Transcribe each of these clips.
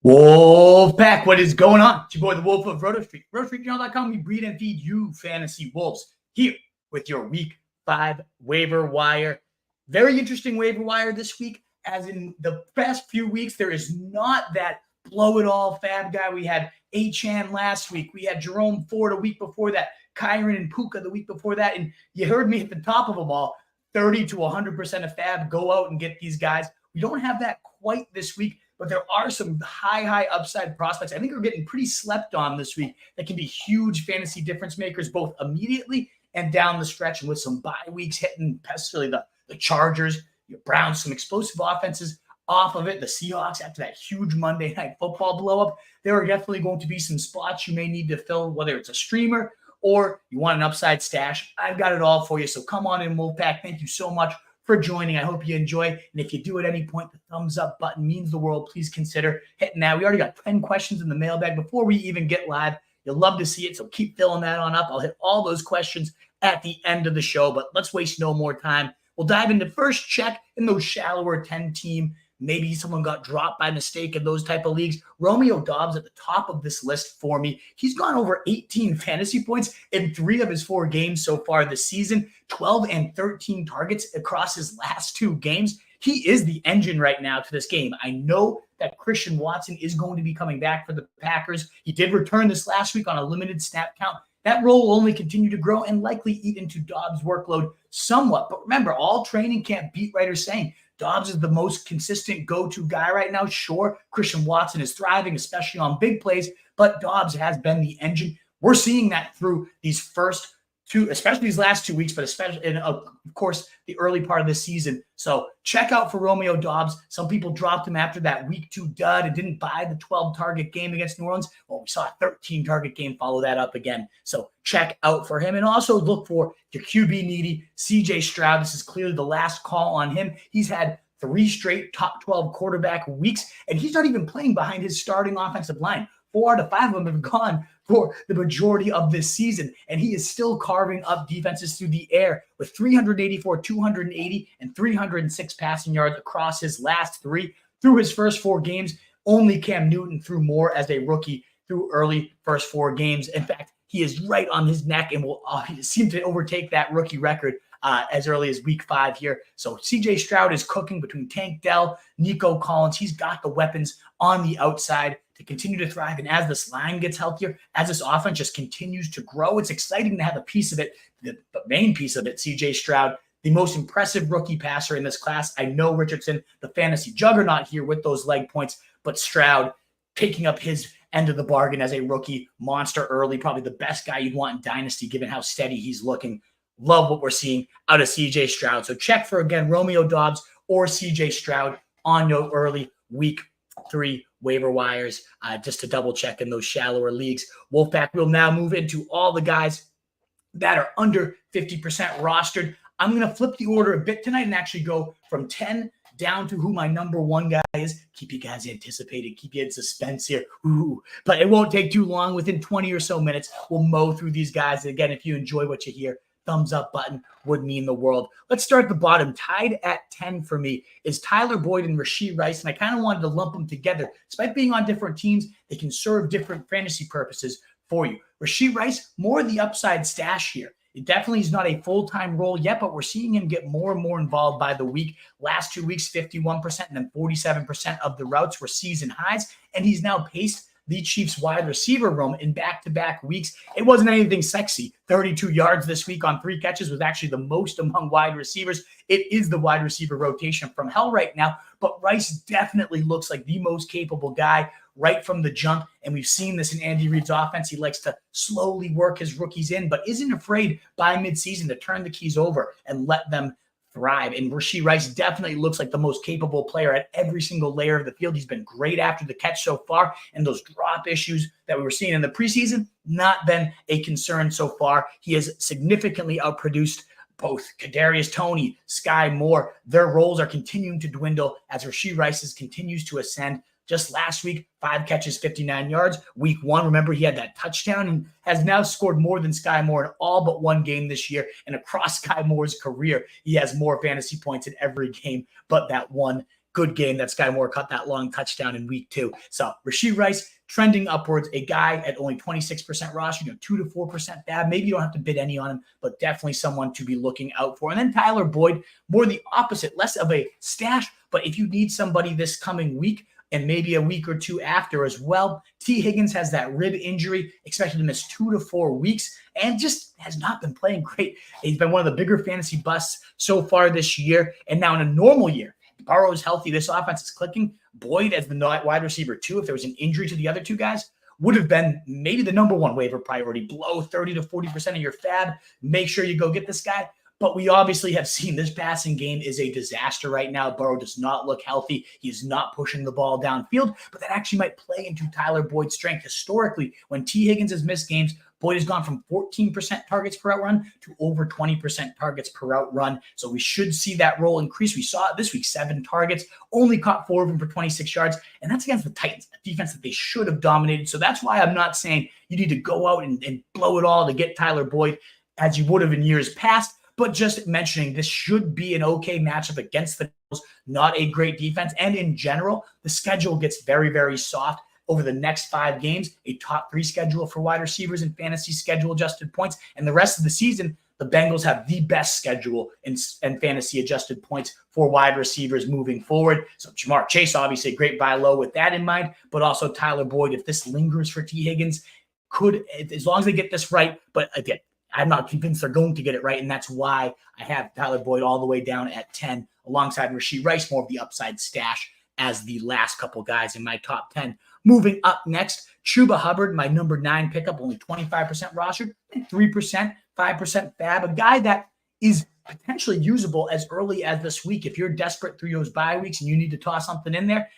Wolfpack, what is going on? It's your boy, the Wolf of Roto Street. RotoStreetJournal.com, we breed and feed you fantasy wolves here with your Week 5 waiver wire. Very interesting waiver wire this week. As in the past few weeks, there is not that blow-it-all FAAB guy. We had Achan last week. We had Jerome Ford a week before that. Kyron and Puka the week before that. And you heard me at the top of them all. 30 to 100% of FAAB. Go out and get these guys. We don't have that quite this week, but there are some high upside prospects. I think we're getting pretty slept on this week that can be huge fantasy difference makers, both immediately and down the stretch. And with some bye weeks hitting, especially the Chargers, your Browns, some explosive offenses off of it. The Seahawks, after that huge Monday Night Football blow up, there are definitely going to be some spots you may need to fill, whether it's a streamer or you want an upside stash. I've got it all for you. So come on in, Wolfpack. Thank you so much for joining. I hope you enjoy. And if you do at any point, the thumbs up button means the world. Please consider hitting that. We already got 10 questions in the mailbag before we even get live. You'll love to see it, so keep filling that on up. I'll hit all those questions at the end of the show, but let's waste no more time. We'll dive into first check in those shallower 10-team. Maybe someone got dropped by mistake in those type of leagues. Romeo Doubs at the top of this list for me. He's gone over 18 fantasy points in 3 of his 4 games so far this season, 12 and 13 targets across his last 2 games. He is the engine right now to this game. I know that Christian Watson is going to be coming back for the Packers. He did return this last week on a limited snap count. That role will only continue to grow and likely eat into Dobbs' workload somewhat. But remember, all training camp beat writers saying Dobbs is the most consistent go-to guy right now. Sure, Christian Watson is thriving, especially on big plays, but Dobbs has been the engine. We're seeing that through these first 2, especially these last 2 weeks, but especially in, of course, the early part of the season. So check out for Romeo Doubs. Some people dropped him after that week 2 dud and didn't buy the 12-target game against New Orleans. Well, we saw a 13-target game follow that up again. So check out for him. And also look for your QB needy CJ Stroud. This is clearly the last call on him. He's had 3 straight top 12 quarterback weeks, and he's not even playing behind his starting offensive line. 4 out of 5 of them have gone for the majority of this season, and he is still carving up defenses through the air with 384, 280, and 306 passing yards across his last 3. Through his first 4 games, only Cam Newton threw more as a rookie through early first 4 games. In fact, he is right on his neck and will seem to overtake that rookie record as early as week 5 here. So CJ Stroud is cooking between Tank Dell, Nico Collins. He's got the weapons on the outside to continue to thrive. And as this line gets healthier, as this offense just continues to grow, it's exciting to have a piece of it, the main piece of it, CJ Stroud, the most impressive rookie passer in this class. I know Richardson, the fantasy juggernaut here with those leg points, but Stroud picking up his end of the bargain as a rookie monster early, probably the best guy you'd want in Dynasty given how steady he's looking. Love what we're seeing out of CJ Stroud. So check for, again, Romeo Doubs or CJ Stroud on your early week 3 waiver wires, just to double check in those shallower leagues. Wolfpack will now move into all the guys that are under 50% rostered. I'm going to flip the order a bit tonight and actually go from 10 down to who my number 1 guy is. Keep you guys anticipated, keep you in suspense here. Ooh, but it won't take too long. Within 20 or so minutes, we'll mow through these guys. Again, if you enjoy what you hear, thumbs up button would mean the world. Let's start at the bottom. Tied at 10 for me is Tyler Boyd and Rashee Rice, and I kind of wanted to lump them together. Despite being on different teams, they can serve different fantasy purposes for you. Rashee Rice, more of the upside stash here. It definitely is not a full-time role yet, but we're seeing him get more and more involved by the week. Last 2 weeks, 51% and then 47% of the routes were season highs, and he's now paced the Chiefs wide receiver room in back-to-back weeks. It wasn't anything sexy. 32 yards this week on 3 catches was actually the most among wide receivers. It is the wide receiver rotation from hell right now, but Rice definitely looks like the most capable guy right from the jump, and we've seen this in Andy Reid's offense. He likes to slowly work his rookies in, but isn't afraid by midseason to turn the keys over and let them thrive. And Rashee Rice definitely looks like the most capable player at every single layer of the field. He's been great after the catch so far, and those drop issues that we were seeing in the preseason, not been a concern so far. He has significantly outproduced both Kadarius Toney, Sky Moore. Their roles are continuing to dwindle as Rashee Rice's continues to ascend. Just last week, 5 catches, 59 yards. Week 1, remember, he had that touchdown and has now scored more than Sky Moore in all but 1 game this year. And across Sky Moore's career, he has more fantasy points in every game but that one good game that Sky Moore caught that long touchdown in week 2. So Rashee Rice trending upwards, a guy at only 26% roster, 2 to 4% FAAB. Maybe you don't have to bid any on him, but definitely someone to be looking out for. And then Tyler Boyd, more the opposite, less of a stash, but if you need somebody this coming week, and maybe a week or two after as well. T. Higgins has that rib injury, expected to miss 2 to 4 weeks, and just has not been playing great. He's been one of the bigger fantasy busts so far this year. And now in a normal year, Burrow is healthy, this offense is clicking. Boyd as the wide receiver 2, if there was an injury to the other 2 guys, would have been maybe the number 1 waiver priority. Blow 30 to 40% of your FAAB. Make sure you go get this guy. But we obviously have seen this passing game is a disaster right now. Burrow does not look healthy. He is not pushing the ball downfield, but that actually might play into Tyler Boyd's strength. Historically, when T. Higgins has missed games, Boyd has gone from 14% targets per out run to over 20% targets per out run. So we should see that role increase. We saw it this week, 7 targets, only caught 4 of them for 26 yards. And that's against the Titans, a defense that they should have dominated. So that's why I'm not saying you need to go out and blow it all to get Tyler Boyd as you would have in years past. But just mentioning this should be an okay matchup against the Bills, not a great defense. And in general, the schedule gets very, very soft over the next 5 games, a top 3 schedule for wide receivers in fantasy schedule adjusted points. And the rest of the season, the Bengals have the best schedule in fantasy adjusted points for wide receivers moving forward. So Jamar Chase, obviously a great buy low with that in mind, but also Tyler Boyd, if this lingers for T. Higgins, could, as long as they get this right, but again, I'm not convinced they're going to get it right, and that's why I have Tyler Boyd all the way down at 10 alongside Rashee Rice, more of the upside stash as the last couple guys in my top 10. Moving up next, Chuba Hubbard, my number 9 pickup, only 25% rostered, 3%, 5% FAAB, a guy that is potentially usable as early as this week. If you're desperate through those bye weeks and you need to toss something in there,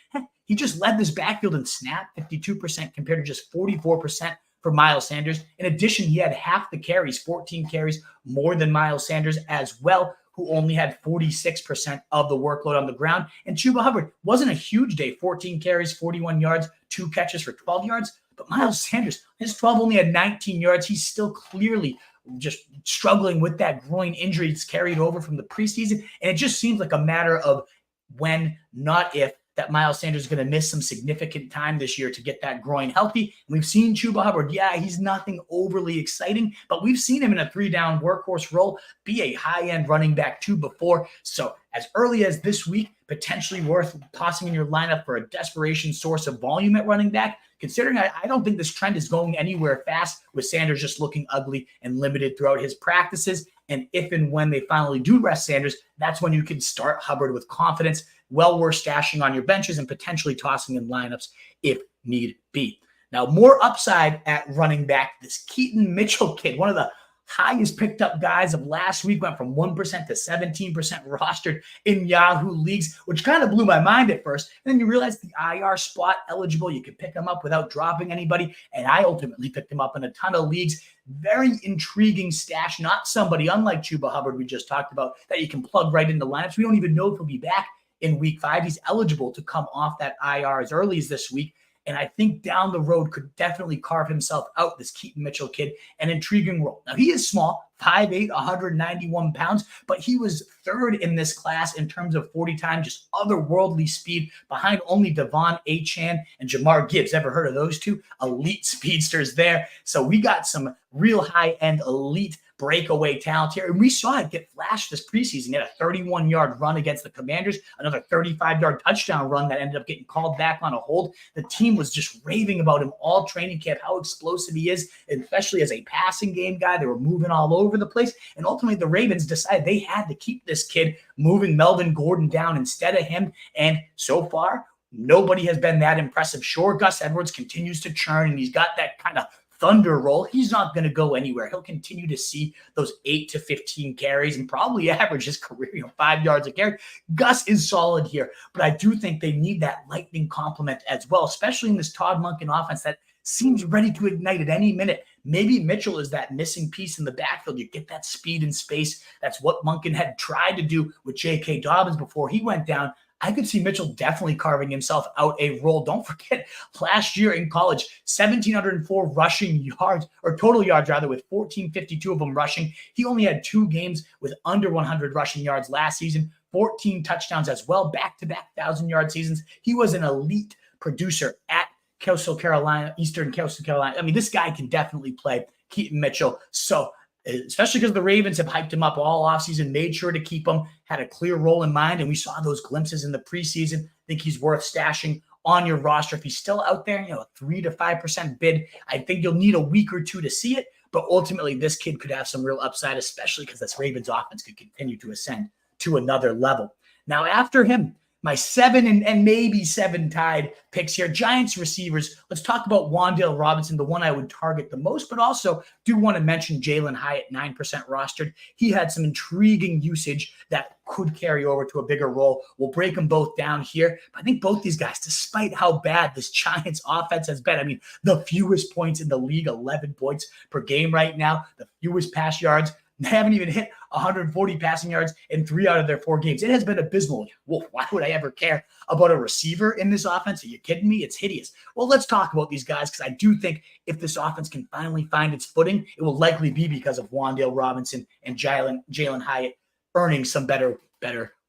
he just led this backfield in snap, 52% compared to just 44% for Miles Sanders. In addition, he had half the carries, 14 carries more than Miles Sanders as well, who only had 46% of the workload on the ground. And Chuba Hubbard wasn't a huge day, 14 carries, 41 yards, 2 catches for 12 yards. But Miles Sanders, his 12 only had 19 yards. He's still clearly just struggling with that groin injury. It's carried over from the preseason. And it just seems like a matter of when, not if, that Miles Sanders is going to miss some significant time this year to get that groin healthy. We've seen Chuba Hubbard. Yeah, he's nothing overly exciting, but we've seen him in a 3-down workhorse role be a high-end running back too before. So as early as this week, potentially worth tossing in your lineup for a desperation source of volume at running back, considering I don't think this trend is going anywhere fast with Sanders just looking ugly and limited throughout his practices. And if and when they finally do rest Sanders, that's when you can start Hubbard with confidence. Well worth stashing on your benches and potentially tossing in lineups if need be. Now, more upside at running back, this Keaton Mitchell kid, one of the highest picked up guys of last week, went from 1% to 17% rostered in Yahoo leagues, which kind of blew my mind at first. And then you realize the IR spot eligible, you could pick him up without dropping anybody. And I ultimately picked him up in a ton of leagues. Very intriguing stash, not somebody unlike Chuba Hubbard we just talked about that you can plug right into lineups. We don't even know if he'll be back in week 5. He's eligible to come off that IR as early as this week. And I think down the road could definitely carve himself out, this Keaton Mitchell kid, an intriguing role. Now, he is small, 5'8", 191 pounds, but he was 3rd in this class in terms of 40 time, just otherworldly speed behind only Devon Achane and Jamar Gibbs. Ever heard of those two? Elite speedsters there. So we got some real high-end elite breakaway talent here. And we saw it get flashed this preseason. He had a 31-yard run against the Commanders, another 35-yard touchdown run that ended up getting called back on a hold. The team was just raving about him all training camp, how explosive he is, especially as a passing game guy. They were moving all over the place. And ultimately, the Ravens decided they had to keep this kid, moving Melvin Gordon down instead of him. And so far, nobody has been that impressive. Sure, Gus Edwards continues to churn, and he's got that kind of thunder roll. He's not going to go anywhere. He'll continue to see those 8 to 15 carries and probably average his career, 5 yards a carry. Gus is solid here, but I do think they need that lightning complement as well, especially in this Todd Monken offense that seems ready to ignite at any minute. Maybe Mitchell is that missing piece in the backfield. You get that speed and space. That's what Monken had tried to do with J.K. Dobbins before he went down. I could see Mitchell definitely carving himself out a role. Don't forget, last year in college, 1,704 rushing yards, or total yards rather, with 1,452 of them rushing. He only had 2 games with under 100 rushing yards last season. 14 touchdowns as well, back-to-back 1,000-yard seasons. He was an elite producer at Coastal Carolina, Eastern Coastal Carolina. I mean, this guy can definitely play. Keaton Mitchell. So, especially because the Ravens have hyped him up all offseason, made sure to keep him, had a clear role in mind, and we saw those glimpses in the preseason. I think he's worth stashing on your roster. If he's still out there, a 3 to 5% bid, I think you'll need a week or two to see it, but ultimately this kid could have some real upside, especially because this Ravens offense could continue to ascend to another level. Now, after him, my 7 and maybe 7 tied picks here. Giants receivers. Let's talk about Wan'Dale Robinson, the one I would target the most, but also do want to mention Jalen Hyatt, 9% rostered. He had some intriguing usage that could carry over to a bigger role. We'll break them both down here. But I think both these guys, despite how bad this Giants offense has been, I mean, the fewest points in the league, 11 points per game right now, the fewest pass yards. They haven't even hit 140 passing yards in 3 out of their 4 games. It has been abysmal. Well, why would I ever care about a receiver in this offense? Are you kidding me? It's hideous. Well, let's talk about these guys because I do think if this offense can finally find its footing, it will likely be because of Wan'Dale Robinson and Jalen Hyatt earning some better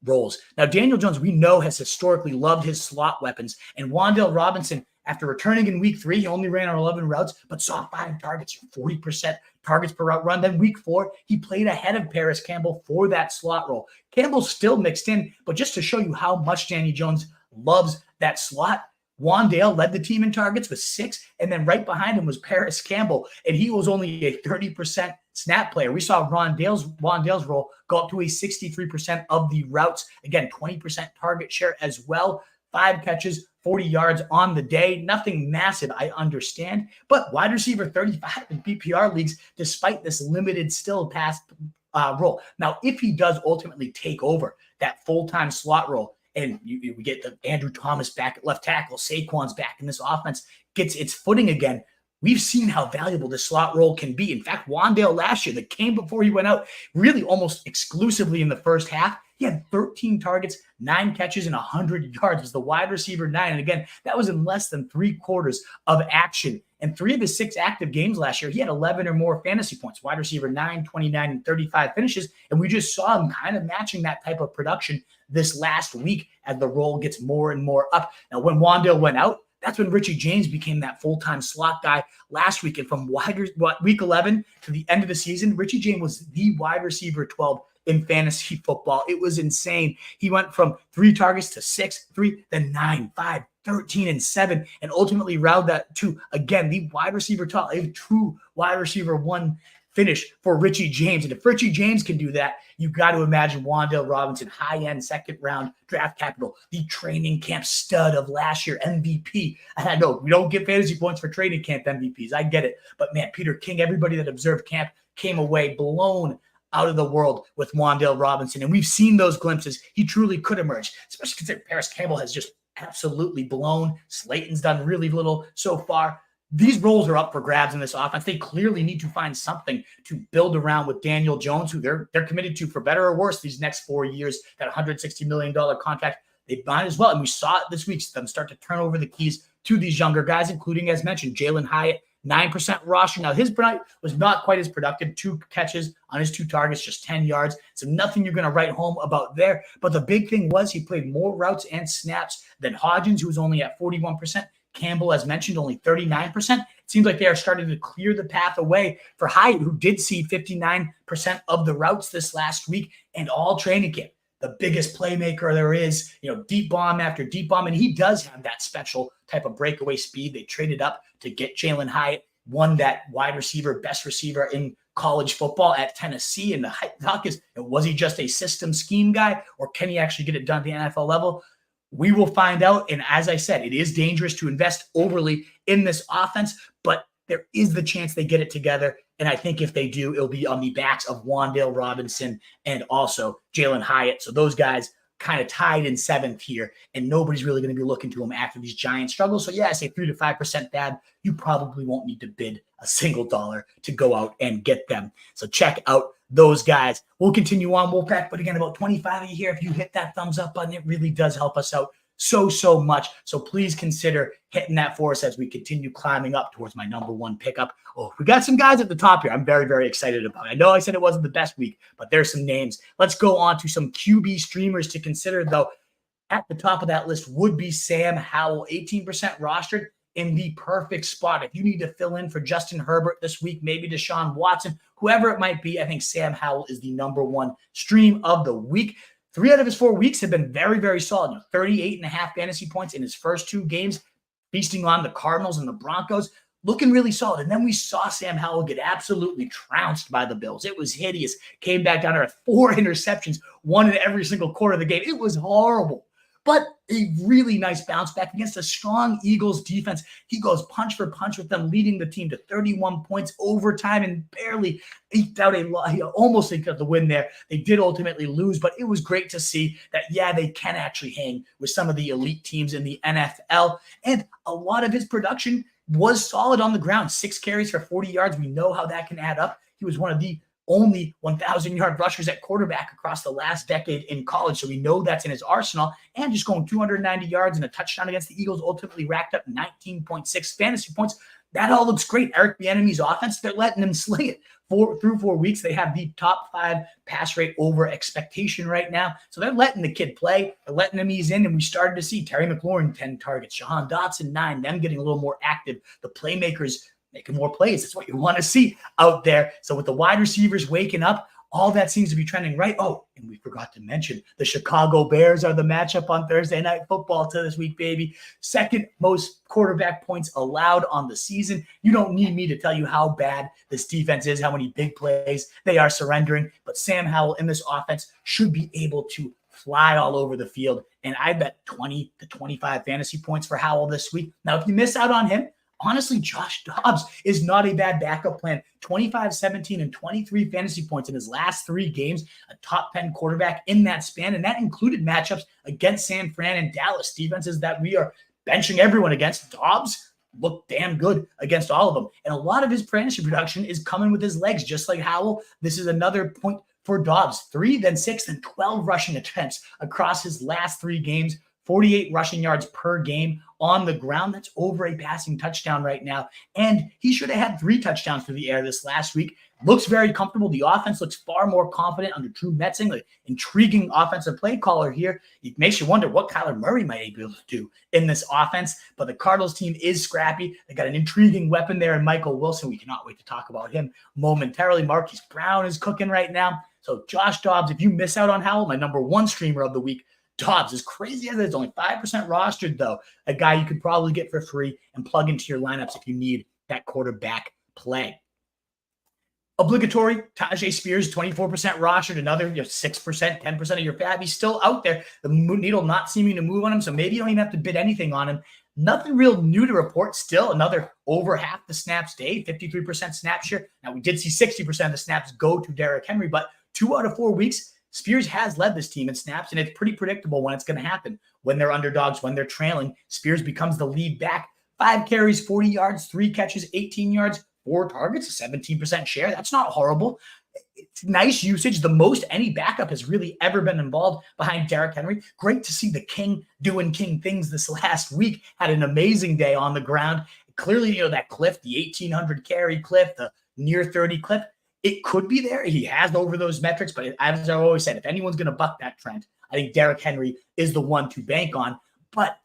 roles. Now, Daniel Jones, we know, has historically loved his slot weapons, and Wan'Dale Robinson, after returning in week 3, he only ran on 11 routes, but saw 5 targets, 40% targets per route run. Then week 4, he played ahead of Paris Campbell for that slot role. Campbell still mixed in, but just to show you how much Danny Jones loves that slot, Wan'Dale led the team in targets with 6, and then right behind him was Paris Campbell, and he was only a 30% snap player. We saw Wan'Dale's role go up to a 63% of the routes. Again, 20% target share as well. 5 catches, 40 yards on the day. Nothing massive, I understand. But wide receiver 35 in PPR leagues, despite this limited still pass role. Now, if he does ultimately take over that full-time slot role, and we get the Andrew Thomas back at left tackle, Saquon's back, and this offense gets its footing again, we've seen how valuable this slot role can be. In fact, Wan'Dale last year, the game before he went out, really almost exclusively in the first half, he had 13 targets, 9 catches, and 100 yards. Was the wide receiver 9. And again, that was in less than 3/4 of action. And 3 of his 6 active games last year, he had 11 or more fantasy points. Wide receiver 9, 29, and 35 finishes. And we just saw him kind of matching that type of production this last week as the role gets more and more up. Now, when Wan'Dale went out, that's when Richie James became that full-time slot guy last week. And from week 11 to the end of the season, Richie James was the wide receiver 12 in fantasy football. It was insane. He went from 3 targets to 6, 3, then 9, 5, 13, and 7, and ultimately rounded that to, again, the wide receiver 12, a true wide receiver 1 finish for Richie James. And if Richie James can do that, you've got to imagine Wan'Dale Robinson, high-end second-round draft capital, the training camp stud of last year, MVP. I know we don't get fantasy points for training camp MVPs. I get it. But, man, Peter King, everybody that observed camp came away blown out of the world with Wan'Dale Robinson. And we've seen those glimpses. He truly could emerge, especially considering Paris Campbell has just absolutely blown. Slayton's done really little so far. These roles are up for grabs in this offense. They clearly need to find something to build around with Daniel Jones, who they're committed to for better or worse these next 4 years, that $160 million contract. They might as well. And we saw it this week, them start to turn over the keys to these younger guys, including, as mentioned, Jalen Hyatt, 9% roster. Now, his night was not quite as productive. 2 catches on his 2 targets, just 10 yards. So nothing you're going to write home about there. But the big thing was he played more routes and snaps than Hodgins, who was only at 41%. Campbell, as mentioned, only 39%. It seems like they are starting to clear the path away for Hyatt, who did see 59% of the routes this last week and all training camp. The biggest playmaker there is, deep bomb after deep bomb. And he does have that special type of breakaway speed. They traded up to get Jalen Hyatt, won that wide receiver, best receiver in college football at Tennessee. And the talk is, was he just a system scheme guy, or can he actually get it done at the NFL level? We will find out. And as I said, it is dangerous to invest overly in this offense, but there is the chance they get it together. And I think if they do, it'll be on the backs of Wan'Dale Robinson and also Jalen Hyatt. So those guys kind of tied in 7th here, and nobody's really going to be looking to them after these Giants struggles. So yeah, I say 3 to 5% bad. You probably won't need to bid a single dollar to go out and get them. So check out those guys. We'll continue on, Wolfpack, but again, about 25 of you here. If you hit that thumbs up button, it really does help us out so much. So please consider hitting that for us as we continue climbing up towards my number one pickup. Oh, we got some guys at the top here I'm very excited about. I know I said it wasn't the best week, but there's some names. Let's go on to some QB streamers to consider, though. At the top of that list would be Sam Howell, 18% rostered, in the perfect spot. If you need to fill in for Justin Herbert this week, maybe Deshaun Watson, whoever it might be, I think Sam Howell is the number one stream of the week. 3 out of his 4 weeks have been very solid. 38.5 fantasy points in his first 2 games, feasting on the Cardinals and the Broncos, looking really solid. And then we saw Sam Howell get absolutely trounced by the Bills. It was hideous. Came back down to 4 interceptions, 1 in every single quarter of the game. It was horrible. But a really nice bounce back against a strong Eagles defense. He goes punch for punch with them, leading the team to 31 points overtime and barely eked out he almost eked out the win there. They did ultimately lose, but it was great to see that, yeah, they can actually hang with some of the elite teams in the NFL. And a lot of his production was solid on the ground. 6 carries for 40 yards. We know how that can add up. He was one of the only 1,000-yard rushers at quarterback across the last decade in college. So we know that's in his arsenal. And just going 290 yards and a touchdown against the Eagles ultimately racked up 19.6 fantasy points. That all looks great. Eric Bieniemy's offense, they're letting him sling it. Through 4 weeks, they have the top 5 pass rate over expectation right now. So they're letting the kid play. They're letting him ease in. And we started to see Terry McLaurin, 10 targets, Jahan Dotson, 9, them getting a little more active. The playmakers making more plays. That's what you want to see out there. So with the wide receivers waking up, all that seems to be trending right. Oh, and we forgot to mention the Chicago Bears are the matchup on Thursday Night Football to this week, baby. 2nd most quarterback points allowed on the season. You don't need me to tell you how bad this defense is, how many big plays they are surrendering. But Sam Howell in this offense should be able to fly all over the field. And I bet 20 to 25 fantasy points for Howell this week. Now, if you miss out on him, honestly, Josh Dobbs is not a bad backup plan. 25, 17, and 23 fantasy points in his last 3 games, a top 10 quarterback in that span. And that included matchups against San Fran and Dallas, defenses that we are benching everyone against. Dobbs looked damn good against all of them. And a lot of his fantasy production is coming with his legs, just like Howell. This is another point for Dobbs. 3, then 6, then 12 rushing attempts across his last 3 games. 48 rushing yards per game on the ground. That's over a passing touchdown right now. And he should have had 3 touchdowns through the air this last week. Looks very comfortable. The offense looks far more confident under Drew Metzing, the intriguing offensive play caller here. It makes you wonder what Kyler Murray might be able to do in this offense. But the Cardinals team is scrappy. They got an intriguing weapon there in Michael Wilson. We cannot wait to talk about him momentarily. Marquise Brown is cooking right now. So Josh Dobbs, if you miss out on Howell, my number 1 streamer of the week, Dobbs, as crazy as it is, only 5% rostered, though. A guy you could probably get for free and plug into your lineups if you need that quarterback play. Obligatory, Tajay Spears, 24% rostered, another 6%, 10% of your FAAB. He's still out there. The needle not seeming to move on him, so maybe you don't even have to bid anything on him. Nothing real new to report. Still another over half the snaps day, 53% snap share. Now, we did see 60% of the snaps go to Derrick Henry, but 2 out of 4 weeks, Spears has led this team in snaps, and it's pretty predictable when it's going to happen. When they're underdogs, when they're trailing, Spears becomes the lead back. 5 carries, 40 yards, 3 catches, 18 yards, 4 targets, a 17% share. That's not horrible. It's nice usage. The most any backup has really ever been involved behind Derrick Henry. Great to see the king doing king things this last week. Had an amazing day on the ground. Clearly, that cliff, the 1,800 carry cliff, the near 30 cliff, it could be there. He has over those metrics, but as I always said, if anyone's going to buck that trend, I think Derrick Henry is the one to bank on. But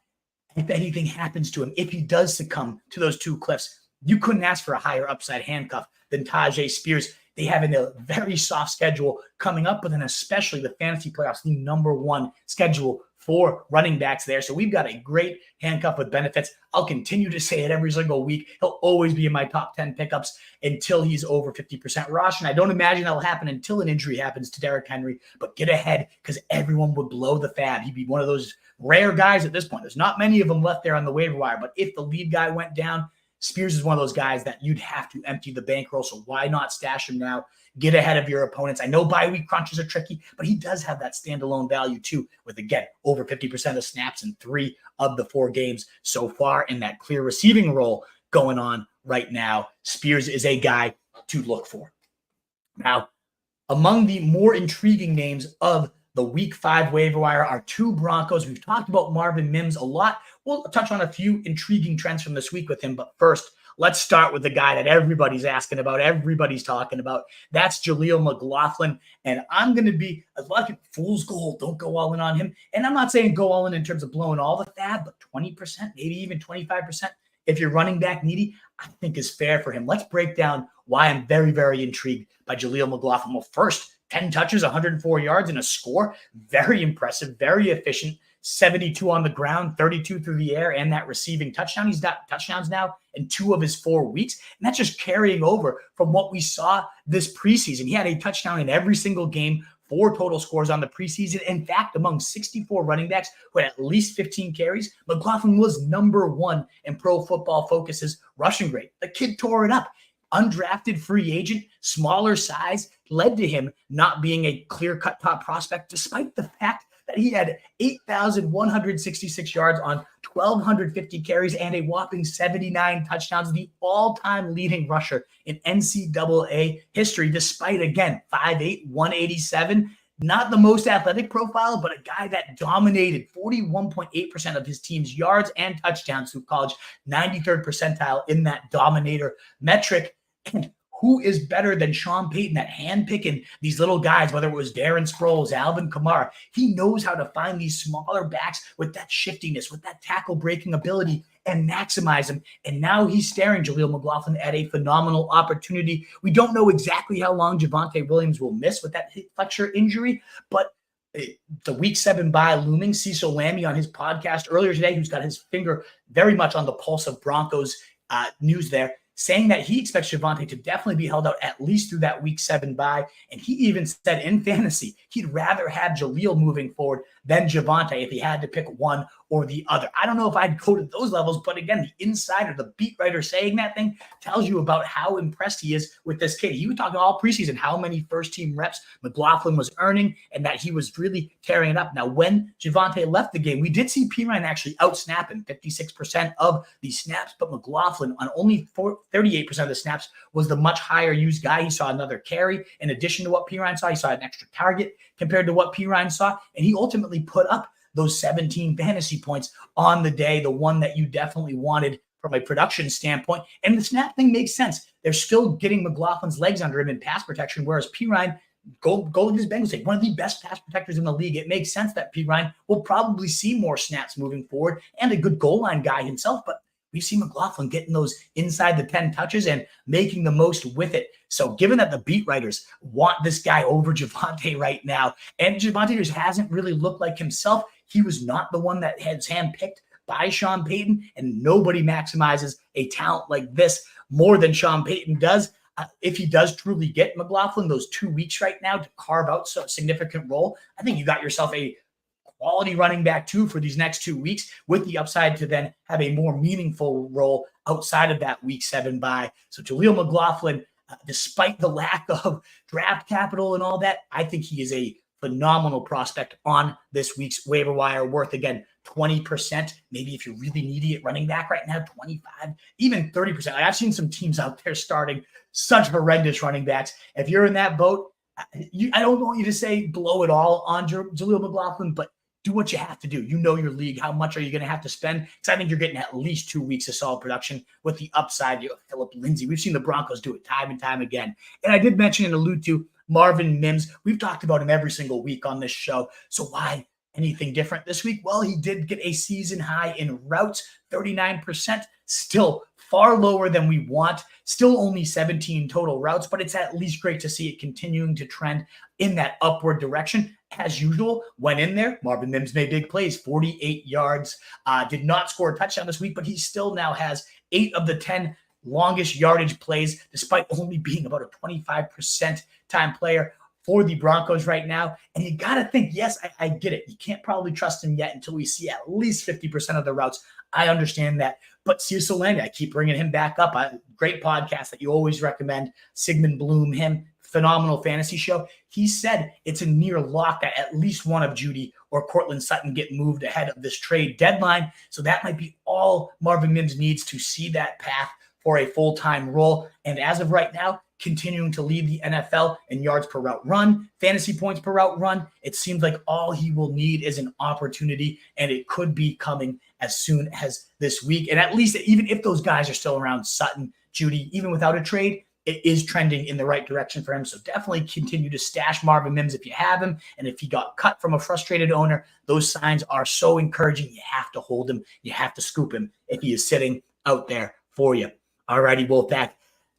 if anything happens to him, if he does succumb to those 2 cliffs, you couldn't ask for a higher upside handcuff than Tajay Spears. They have a very soft schedule coming up, but then especially the fantasy playoffs, the number 1 schedule for running backs there. So we've got a great handcuff with benefits. I'll continue to say it every single week. He'll always be in my top 10 pickups until he's over 50% roster. And I don't imagine that'll happen until an injury happens to Derrick Henry, but get ahead because everyone would blow the FAAB. He'd be one of those rare guys at this point. There's not many of them left there on the waiver wire, but if the lead guy went down, Spears is one of those guys that you'd have to empty the bankroll. So why not stash him now? Get ahead of your opponents. I know bye week crunches are tricky, but he does have that standalone value too, with again over 50% of snaps in 3 of the 4 games so far in that clear receiving role going on right now. Spears is a guy to look for. Now, among the more intriguing names of the week 5 waiver wire, our 2 Broncos. We've talked about Marvin Mims a lot. We'll touch on a few intriguing trends from this week with him. But first, let's start with the guy that everybody's asking about, everybody's talking about. That's Jaleel McLaughlin. And I'm going to be, a lot of people, fool's gold, don't go all in on him. And I'm not saying go all in terms of blowing all the FAAB, but 20%, maybe even 25%. If you're running back needy, I think is fair for him. Let's break down why I'm very, very intrigued by Jaleel McLaughlin. Well, first, 10 touches, 104 yards, and a score. Very impressive, very efficient. 72 on the ground, 32 through the air, and that receiving touchdown. He's got touchdowns now in 2 of his 4 weeks. And that's just carrying over from what we saw this preseason. He had a touchdown in every single game, 4 total scores on the preseason. In fact, among 64 running backs who had at least 15 carries, McLaughlin was number 1 in Pro Football Focus's rushing grade. The kid tore it up. Undrafted free agent, smaller size, led to him not being a clear-cut top prospect, despite the fact that he had 8,166 yards on 1,250 carries and a whopping 79 touchdowns, the all-time leading rusher in NCAA history, despite, again, 5'8", 187, not the most athletic profile, but a guy that dominated 41.8% of his team's yards and touchdowns through college, 93rd percentile in that dominator metric. And who is better than Sean Payton at handpicking these little guys, whether it was Darren Sproles, Alvin Kamara? He knows how to find these smaller backs with that shiftiness, with that tackle breaking ability, and maximize them. And now he's staring Jaleel McLaughlin at a phenomenal opportunity. We don't know exactly how long Javonte Williams will miss with that hip flexor injury, but the week 7 bye looming. Cecil Lammey on his podcast earlier today, who's got his finger very much on the pulse of Broncos news there, saying that he expects Javonte to definitely be held out at least through that week 7 bye. And he even said in fantasy, he'd rather have Jaleel moving forward than Javonte if he had to pick one or the other. I don't know if I'd go to those levels, but again, the insider, the beat writer saying that thing tells you about how impressed he is with this kid. He was talking all preseason how many first-team reps McLaughlin was earning and that he was really tearing it up. Now, when Javonte left the game, we did see Pirine actually outsnap him, 56% of the snaps, but McLaughlin on only 38% of the snaps was the much higher used guy. He saw another carry in addition to what Pirine saw. He saw an extra target compared to what Pirine saw, and he ultimately put up those 17 fantasy points on the day, the one that you definitely wanted from a production standpoint. And the snap thing makes sense. They're still getting McLaughlin's legs under him in pass protection, whereas Pirine, go to his Bengals take one of the best pass protectors in the league. It makes sense that Pirine will probably see more snaps moving forward and a good goal line guy himself, but we see McLaughlin getting those inside the 10 touches and making the most with it. So given that the beat writers want this guy over Javonte right now, and Javonte just hasn't really looked like himself, he was not the one that has handpicked by Sean Payton, and nobody maximizes a talent like this more than Sean Payton does. If he does truly get McLaughlin those 2 weeks right now to carve out a significant role, I think you got yourself a quality running back too for these next 2 weeks, with the upside to then have a more meaningful role outside of that week 7 bye. So Jaleel McLaughlin, despite the lack of draft capital and all that, I think he is a phenomenal prospect on this week's waiver wire, worth, again, 20%. Maybe if you're really needy at running back right now, 25, even 30%. I've seen some teams out there starting such horrendous running backs. If you're in that boat, I don't want you to say blow it all on Jaleel McLaughlin, but do what you have to do. You know your league. How much are you going to have to spend? Because I think you're getting at least 2 weeks of solid production with the upside. You know, Phillip Lindsay. We've seen the Broncos do it time and time again. And I did mention and allude to Marvin Mims. We've talked about him every single week on this show. So why anything different this week? Well, he did get a season high in routes, 39%, still far lower than we want, still only 17 total routes, but it's at least great to see it continuing to trend in that upward direction. As usual, went in there. Marvin Mims made big plays, 48 yards, did not score a touchdown this week, but he still now has 8 of the 10 longest yardage plays, despite only being about a 25% time player for the Broncos right now. And you got to think, yes, I get it. You can't probably trust him yet until we see at least 50% of the routes. I understand that. But Cecil Lammey, I keep bringing him back up. Great podcast that you always recommend. Sigmund Bloom, him, phenomenal fantasy show. He said it's a near lock that at least one of Judy or Cortland Sutton get moved ahead of this trade deadline. So that might be all Marvin Mims needs to see that path for a full-time role. And as of right now, continuing to lead the NFL in yards per route run, fantasy points per route run. It seems like all he will need is an opportunity, and it could be coming as soon as this week. And at least even if those guys are still around, Sutton, Judy, even without a trade, it is trending in the right direction for him. So definitely continue to stash Marvin Mims if you have him. And if he got cut from a frustrated owner, those signs are so encouraging. You have to hold him. You have to scoop him if he is sitting out there for you. All righty, Wolfpack.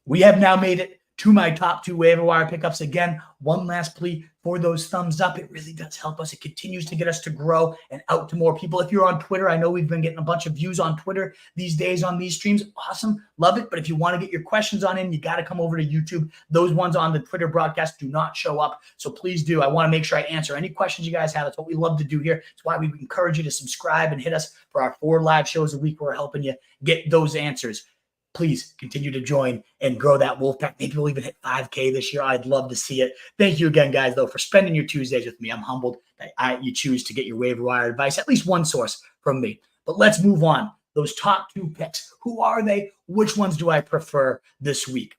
We have now made it to my top 2 waiver wire pickups. Again, one last plea for those thumbs up. It really does help us. It continues to get us to grow and out to more people. If you're on Twitter, I know we've been getting a bunch of views on Twitter these days on these streams. Awesome. Love it. But if you want to get your questions on in, you got to come over to YouTube. Those ones on the Twitter broadcast do not show up. So please do. I want to make sure I answer any questions you guys have. That's what we love to do here. It's why we encourage you to subscribe and hit us for our 4 live shows a week. We're helping you get those answers. Please continue to join and grow that Wolfpack. Maybe we'll even hit 5K this year. I'd love to see it. Thank you again, guys, though, for spending your Tuesdays with me. I'm humbled that you choose to get your waiver wire advice, at least one source from me. But let's move on. Those top 2 picks, who are they? Which ones do I prefer this week?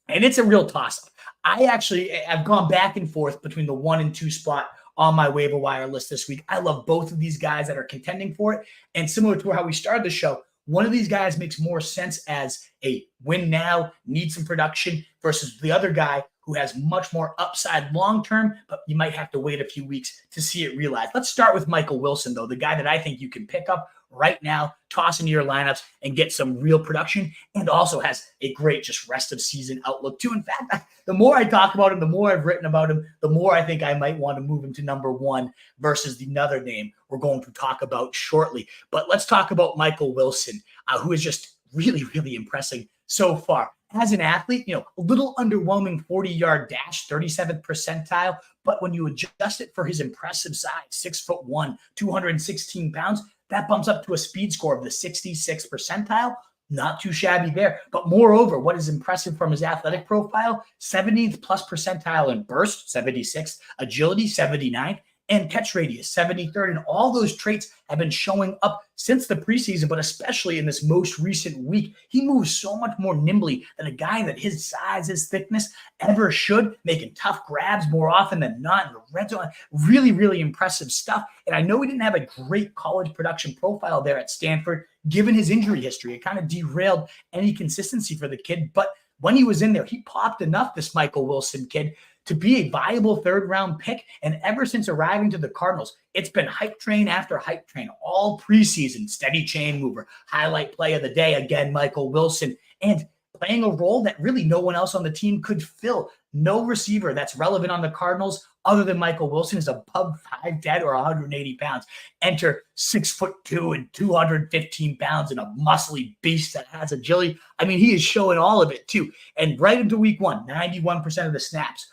And it's a real toss-up. I've gone back and forth between the 1 and 2 spot on my waiver wire list this week. I love both of these guys that are contending for it. And similar to how we started the show, one of these guys makes more sense as a win now, need some production, versus the other guy who has much more upside long-term, but you might have to wait a few weeks to see it realized. Let's start with Michael Wilson, though, the guy that I think you can pick up right now, toss into your lineups, and get some real production, and also has a great just rest of season outlook, too. In fact, the more I talk about him, the more I've written about him, the more I think I might want to move him to number 1 versus another name we're going to talk about shortly. But let's talk about Michael Wilson, who is just really, really impressing so far. As an athlete, a little underwhelming 40-yard dash, 37th percentile. But when you adjust it for his impressive size, 6'1", 216 pounds, that bumps up to a speed score of the 66th percentile. Not too shabby there. But moreover, what is impressive from his athletic profile, 70th plus percentile in burst, 76th, agility, 79th, and catch radius, 73rd. And all those traits have been showing up since the preseason, but especially in this most recent week. He moves so much more nimbly than a guy that his size, his thickness ever should, making tough grabs more often than not in the red zone. Really, really impressive stuff. And I know he didn't have a great college production profile there at Stanford, given his injury history. It kind of derailed any consistency for the kid. But when he was in there, he popped enough, this Michael Wilson kid, to be a viable 3rd-round pick. And ever since arriving to the Cardinals, it's been hype train after hype train all preseason. Steady chain mover, highlight play of the day, again, Michael Wilson, and playing a role that really no one else on the team could fill. No receiver that's relevant on the Cardinals other than Michael Wilson is above 5'10" or 180 pounds. Enter 6'2" and 215 pounds and a muscly beast that has agility. I mean, he is showing all of it too. And right into week 1, 91% of the snaps.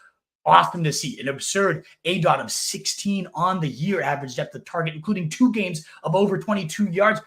Awesome to see. An absurd ADOT of 16 on the year, average depth of target, including 2 games of over 22 yards,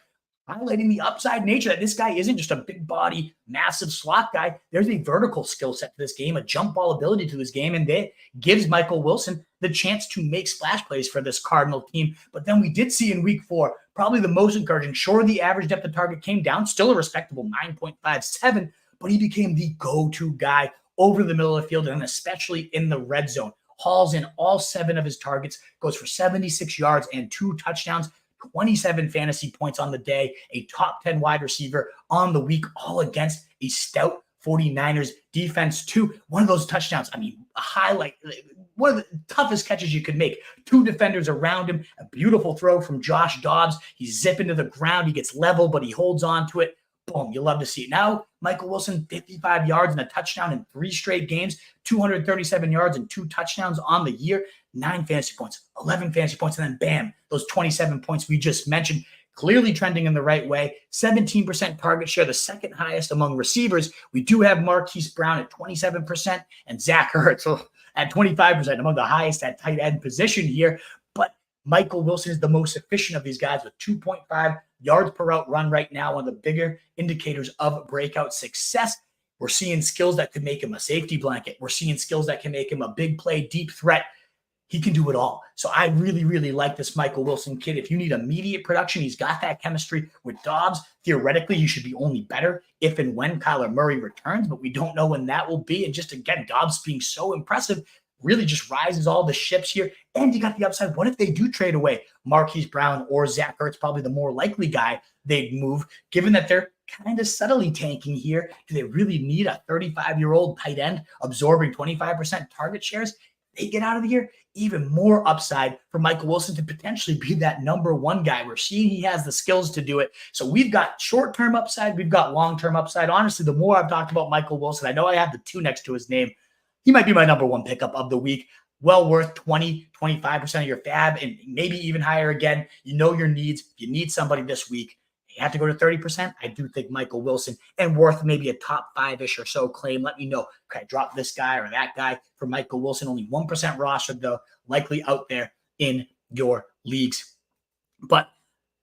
highlighting the upside nature that this guy isn't just a big body, massive slot guy. There's a vertical skill set to this game, a jump ball ability to this game, and that gives Michael Wilson the chance to make splash plays for this Cardinal team. But then we did see in week 4, probably the most encouraging. Sure, the average depth of target came down, still a respectable 9.57, but he became the go-to guy over the middle of the field, and especially in the red zone. Hauls in all 7 of his targets, goes for 76 yards and 2 touchdowns, 27 fantasy points on the day, a top 10 wide receiver on the week, all against a stout 49ers defense too. One of those touchdowns, I mean, a highlight, one of the toughest catches you could make. 2 defenders around him, a beautiful throw from Josh Dobbs. He's zipping to the ground. He gets level, but he holds on to it. Boom, you love to see it. Now, Michael Wilson, 55 yards and a touchdown in 3 straight games, 237 yards and 2 touchdowns on the year, 9 fantasy points, 11 fantasy points, and then bam, those 27 points we just mentioned, clearly trending in the right way. 17% target share, the second highest among receivers. We do have Marquise Brown at 27% and Zach Ertz at 25%, among the highest at tight end position here. But Michael Wilson is the most efficient of these guys with 2.5 yards per route run right now, one of the bigger indicators of breakout success. We're seeing skills that could make him a safety blanket. We're seeing skills that can make him a big play, deep threat. he can do it all. So I really, really like this Michael Wilson kid. If you need immediate production, he's got that chemistry with Dobbs. Theoretically, he should be only better if and when Kyler Murray returns, but we don't know when that will be. And just again, Dobbs being so impressive really just rises all the ships here. And you got the upside. What if they do trade away Marquise Brown or Zach Ertz, probably the more likely guy they'd move, given that they're kind of subtly tanking here? Do they really need a 35-year-old tight end absorbing 25% target shares? They get out of here, even more upside for Michael Wilson to potentially be that number one guy. We're seeing he has the skills to do it. So we've got short-term upside. We've got long-term upside. Honestly, the more I've talked about Michael Wilson, I know I have the 2 next to his name. He might be my number one pickup of the week. Well worth 20, 25% of your FAAB and maybe even higher again. You know your needs. If you need somebody this week, you have to go to 30%. I do think Michael Wilson and worth maybe a top 5-ish or so claim. Let me know. Can I drop this guy or that guy for Michael Wilson? Only 1% rostered, though, likely out there in your leagues. But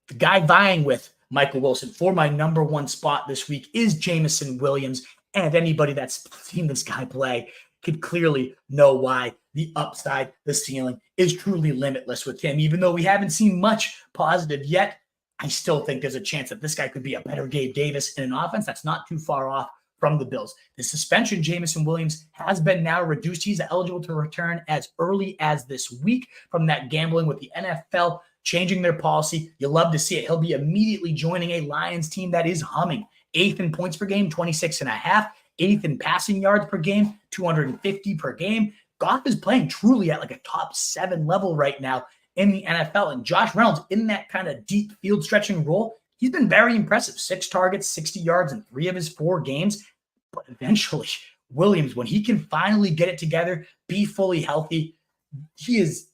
the guy vying with Michael Wilson for my number one spot this week is Jameson Williams. And anybody that's seen this guy play could clearly know why the upside, the ceiling is truly limitless with him. Even though we haven't seen much positive yet, I still think there's a chance that this guy could be a better Gabe Davis in an offense that's not too far off from the Bills. The suspension, Jameson Williams, has been now reduced. He's eligible to return as early as this week from that gambling with the NFL changing their policy. You'll love to see it. He'll be immediately joining a Lions team that is humming. 8th in points per game, 26.5. 8th in passing yards per game, 250 per game. Goff is playing truly at like a top 7 level right now in the NFL. And Josh Reynolds in that kind of deep field stretching role, he's been very impressive. 6 targets, 60 yards in 3 of his 4 games. But eventually, Williams, when he can finally get it together, be fully healthy, he is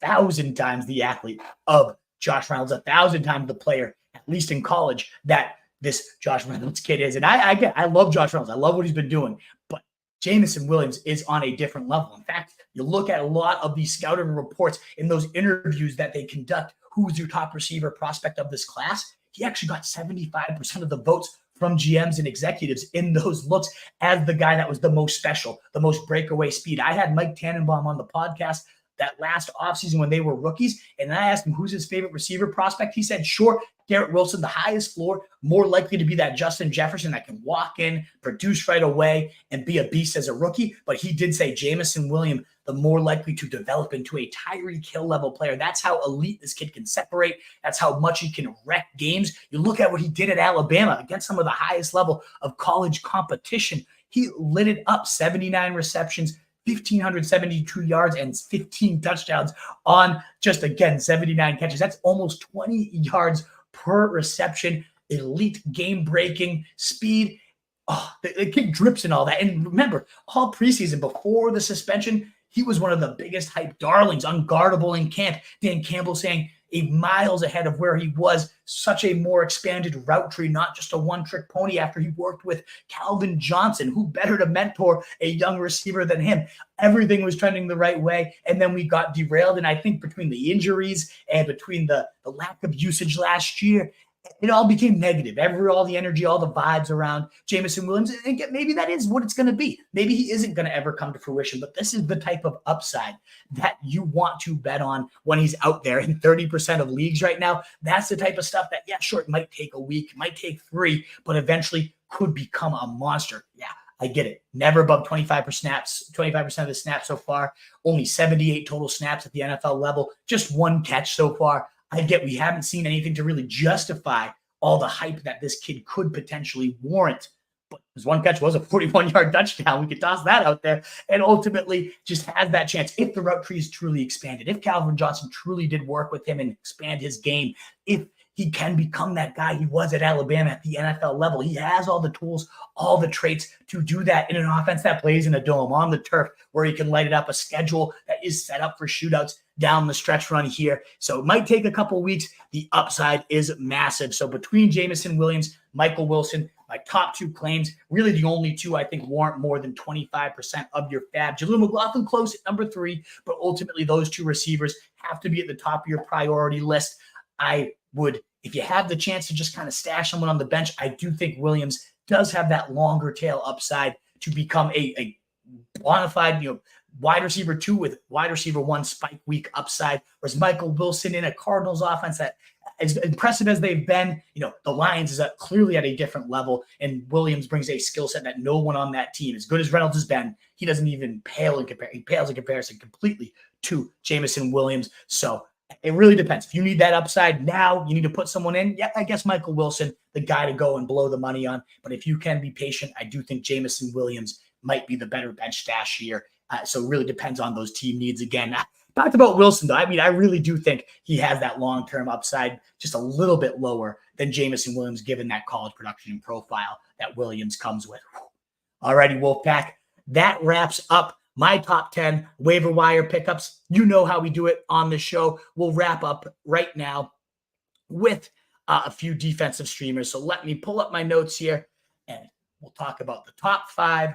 1,000 times the athlete of Josh Reynolds, 1,000 times the player, at least in college, that this Josh Reynolds kid is. And I love Josh Reynolds. I love what he's been doing. But Jameson Williams is on a different level. In fact, you look at a lot of these scouting reports in those interviews that they conduct, who's your top receiver prospect of this class? He actually got 75% of the votes from GMs and executives in those looks as the guy that was the most special, the most breakaway speed. I had Mike Tannenbaum on the podcast that last offseason when they were rookies, and I asked him who's his favorite receiver prospect. He said, sure, Garrett Wilson, the highest floor, more likely to be that Justin Jefferson that can walk in, produce right away, and be a beast as a rookie. But he did say Jameson Williams, the more likely to develop into a Tyreek Hill level player. That's how elite this kid can separate. That's how much he can wreck games. You look at what he did at Alabama against some of the highest level of college competition. He lit it up, 79 receptions, 1,572 yards and 15 touchdowns on just, again, 79 catches. That's almost 20 yards per reception, elite game-breaking speed. Oh, the kid drips and all that. And remember, all preseason, before the suspension, he was one of the biggest hype darlings, unguardable in camp. Dan Campbell saying miles ahead of where he was, such a more expanded route tree, not just a one-trick pony after he worked with Calvin Johnson. Who better to mentor a young receiver than him? Everything was trending the right way, and then we got derailed. And I think between the injuries and between the lack of usage last year, it all became negative. All the energy, all the vibes around Jameson Williams. And maybe that is what it's going to be. Maybe he isn't going to ever come to fruition, but this is the type of upside that you want to bet on when he's out there in 30% of leagues right now. That's the type of stuff that, yeah, sure, it might take a week, might take 3, but eventually could become a monster. Yeah, I get it. Never above 25% of the snaps so far. Only 78 total snaps at the NFL level. Just 1 catch so far. I get we haven't seen anything to really justify all the hype that this kid could potentially warrant. But his 1 catch was a 41-yard touchdown. We could toss that out there, and ultimately just has that chance if the route tree is truly expanded, if Calvin Johnson truly did work with him and expand his game, if he can become that guy he was at Alabama at the NFL level. He has all the tools, all the traits to do that in an offense that plays in a dome, on the turf, where he can light it up, a schedule that is set up for shootouts down the stretch run here. So it might take a couple weeks. The upside is massive. So between Jameson Williams, Michael Wilson, my top 2 claims, really the only 2 I think warrant more than 25% of your FAAB. Jaleel McLaughlin close at number 3, but ultimately those 2 receivers have to be at the top of your priority list. I would, if you have the chance to just kind of stash someone on the bench, I do think Williams does have that longer tail upside to become a bona fide, wide receiver 2 with wide receiver 1 spike week upside, whereas Michael Wilson in a Cardinals offense that, as impressive as they've been, the Lions is clearly at a different level, and Williams brings a skill set that no one on that team, as good as Reynolds has been, he doesn't even pale in comparison. He pales in comparison completely to Jameson Williams. So it really depends. If you need that upside now, you need to put someone in. Yeah, I guess Michael Wilson, the guy to go and blow the money on. But if you can be patient, I do think Jameson Williams might be the better bench stash here. So it really depends on those team needs. Again, I talked about Wilson, though. I mean, I really do think he has that long-term upside, just a little bit lower than Jameson Williams, given that college production and profile that Williams comes with. All righty, Wolfpack. That wraps up my top 10 waiver wire pickups. You know how we do it on the show. We'll wrap up right now with a few defensive streamers. So let me pull up my notes here, and we'll talk about the top 5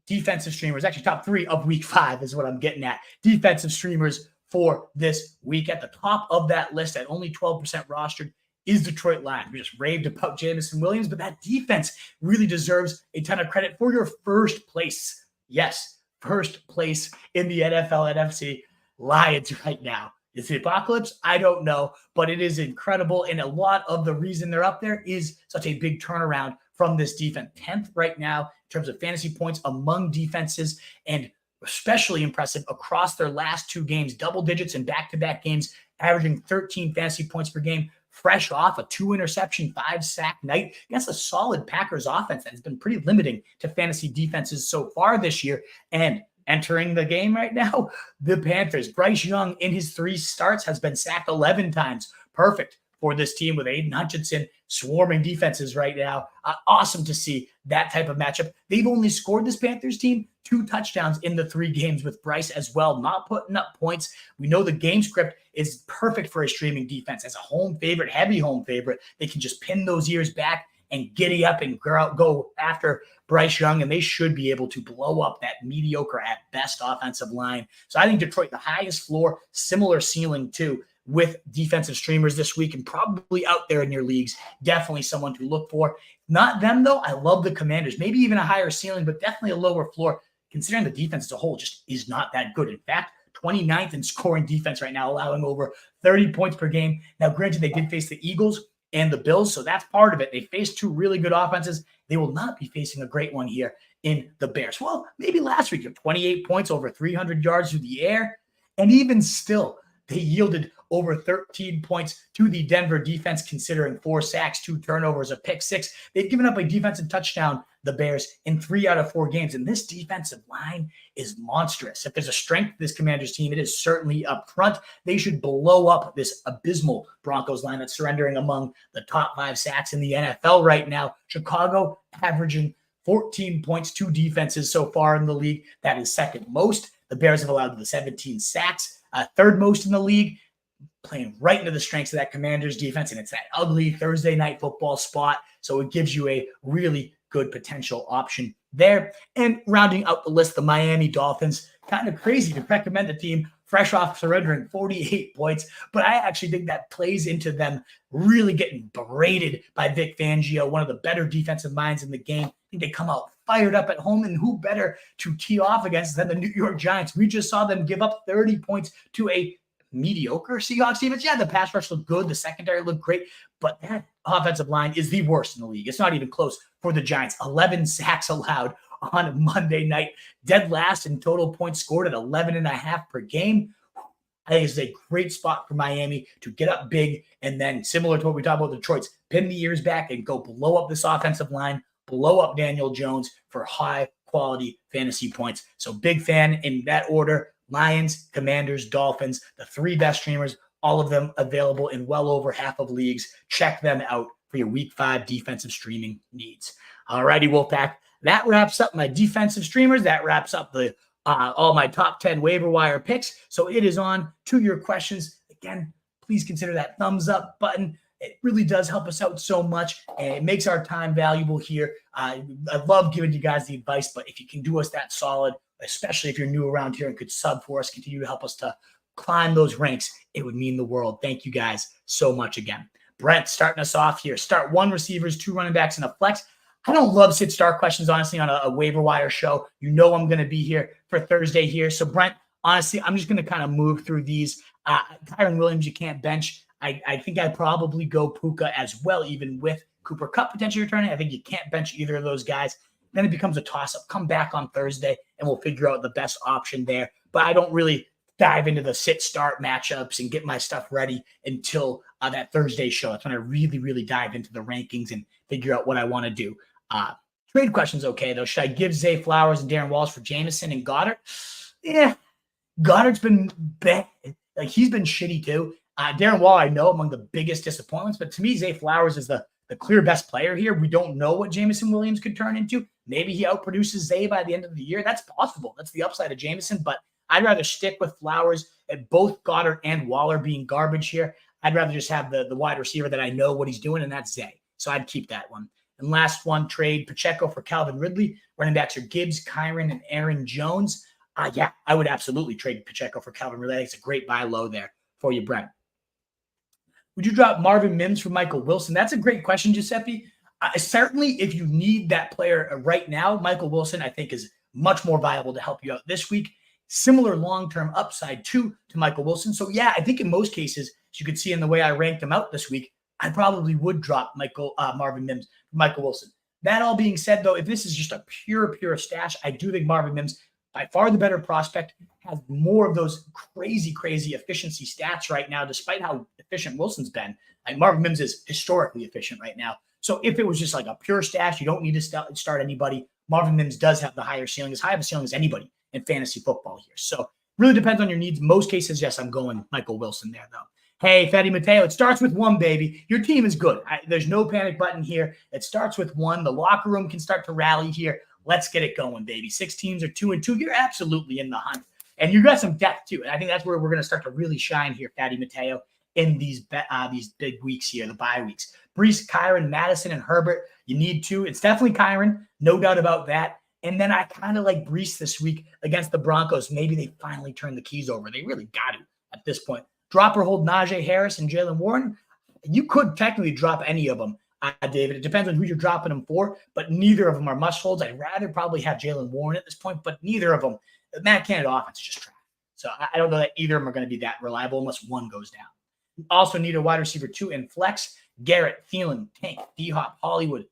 defensive streamers. Actually, top 3 of week 5 is what I'm getting at. Defensive streamers for this week. At the top of that list, at only 12% rostered, is Detroit Lions. We just raved about Jameson Williams, but that defense really deserves a ton of credit for your first place. Yes, first place in the NFL NFC Lions right now. Is it apocalypse? I don't know, but it is incredible. And a lot of the reason they're up there is such a big turnaround from this defense. 10th right now in terms of fantasy points among defenses, and especially impressive across their last 2 games, double digits in back-to-back games, averaging 13 fantasy points per game, fresh off a 2-interception, 5-sack night against a solid Packers offense that has been pretty limiting to fantasy defenses so far this year. And entering the game right now, the Panthers. Bryce Young in his 3 starts has been sacked 11 times. Perfect for this team with Aiden Hutchinson swarming defenses right now. Awesome to see that type of matchup. They've only scored, this Panthers team, 2 touchdowns in the 3 games with Bryce as well, not putting up points. We know the game script is perfect for a streaming defense. As a home favorite, heavy home favorite, they can just pin those ears back and giddy up and go after Bryce Young, and they should be able to blow up that mediocre at best offensive line. So I think Detroit, the highest floor, similar ceiling too, with defensive streamers this week, and probably out there in your leagues. Definitely someone to look for. Not them, though. I love the Commanders. Maybe even a higher ceiling, but definitely a lower floor, considering the defense as a whole just is not that good. In fact, 29th in scoring defense right now, allowing over 30 points per game. Now, granted, they did face the Eagles and the Bills, so that's part of it. They faced 2 really good offenses. They will not be facing a great one here in the Bears. Well, maybe last week, 28 points, over 300 yards through the air, and even still, they yielded over 13 points to the Denver defense, considering 4 sacks, 2 turnovers, a pick 6. They've given up a defensive touchdown, the Bears, in 3 out of 4 games. And this defensive line is monstrous. If there's a strength to this Commanders team, it is certainly up front. They should blow up this abysmal Broncos line that's surrendering among the top 5 sacks in the NFL right now. Chicago averaging 14 points, 2 defenses so far in the league. That is second most. The Bears have allowed the 17 sacks, third most in the league, playing right into the strengths of that Commanders defense. And it's that ugly Thursday night football spot. So it gives you a really good potential option there. And rounding out the list, the Miami Dolphins. Kind of crazy to recommend a team fresh off surrendering 48 points, but I actually think that plays into them really getting berated by Vic Fangio, one of the better defensive minds in the game. I think they come out fired up at home, and who better to tee off against than the New York Giants? We just saw them give up 30 points to a mediocre Seahawks defense. Yeah, the pass rush looked good. The secondary looked great, but that offensive line is the worst in the league. It's not even close for the Giants. 11 sacks allowed on Monday night, dead last in total points scored at 11.5 per game. I think it's a great spot for Miami to get up big, and then similar to what we talked about Detroit's, pin the ears back and go blow up this offensive line, blow up Daniel Jones for high quality fantasy points. So big fan in that order. Lions, Commanders, Dolphins, the 3 best streamers, all of them available in well over half of leagues. Check them out for your week 5 defensive streaming needs. All righty, Wolfpack. That wraps up my defensive streamers. That wraps up the all my top 10 waiver wire picks. So it is on to your questions. Again, please consider that thumbs up button. It really does help us out so much, and it makes our time valuable here. I love giving you guys the advice, but if you can do us that solid, especially if you're new around here and could sub for us, continue to help us to climb those ranks, it would mean the world. Thank you guys so much again. Brent, starting us off here. Start 1 receivers, 2 running backs, and a flex. I don't love sit-start questions, honestly, on a waiver wire show. You know I'm going to be here for Thursday here. So, Brent, honestly, I'm just going to kind of move through these. Kyren Williams, you can't bench. I think I'd probably go Puka as well, even with Cooper Kupp potentially returning. I think you can't bench either of those guys. Then it becomes a toss-up. Come back on Thursday, and we'll figure out the best option there. But I don't really dive into the sit-start matchups and get my stuff ready until that Thursday show. That's when I really, really dive into the rankings and figure out what I want to do. Trade questions okay, though. Should I give Zay Flowers and Darren Wallace for Jameson and Goddard? Yeah, Goddard's been bad. Like, he's been shitty too. Darren Waller, I know, among the biggest disappointments, but to me, Zay Flowers is the clear best player here. We don't know what Jameson Williams could turn into. Maybe he outproduces Zay by the end of the year. That's possible. That's the upside of Jameson, but I'd rather stick with Flowers at both Goddard and Waller being garbage here. I'd rather just have the wide receiver that I know what he's doing, and that's Zay. So I'd keep that one. And last one, trade Pacheco for Calvin Ridley. Running backs are Gibbs, Kyren, and Aaron Jones. Yeah, I would absolutely trade Pacheco for Calvin Ridley. It's a great buy low there for you, Brent. Would you drop Marvin Mims for Michael Wilson? That's a great question, Giuseppe. Certainly, if you need that player right now, Michael Wilson, I think, is much more viable to help you out this week. Similar long-term upside, too, to Michael Wilson. So, yeah, I think in most cases, as you can see in the way I ranked them out this week, I probably would drop Marvin Mims for Michael Wilson. That all being said, though, if this is just a pure stash, I do think Marvin Mims, by far the better prospect, has more of those crazy efficiency stats right now, despite how efficient Wilson's been. Like, Marvin Mims is historically efficient right now. So if it was just like a pure stash, you don't need to start anybody. Marvin Mims does have the higher ceiling, as high of a ceiling as anybody in fantasy football here. So really depends on your needs. Most cases, yes, I'm going Michael Wilson there, though. Hey, Fatty Mateo, it starts with one, baby. Your team is good. There's no panic button here. It starts with one. The locker room can start to rally here. Let's get it going, baby. 6 teams are 2-2. You're absolutely in the hunt. And you got some depth, too. And I think that's where we're going to start to really shine here, Fatty Mateo, in these big weeks here, the bye weeks. Brees, Kyren, Madison, and Herbert, you need to. It's definitely Kyren, no doubt about that. And then I kind of like Brees this week against the Broncos. Maybe they finally turn the keys over. They really got to at this point. Drop or hold Najee Harris and Jalen Warren. You could technically drop any of them, David. It depends on who you're dropping them for, but neither of them are must holds. I'd rather probably have Jalen Warren at this point, but neither of them. The Matt Canada offense is just trash. So I don't know that either of them are going to be that reliable unless one goes down. You also need a wide receiver 2 in flex. Garrett, Thielen, Tank, D-Hop, Hollywood.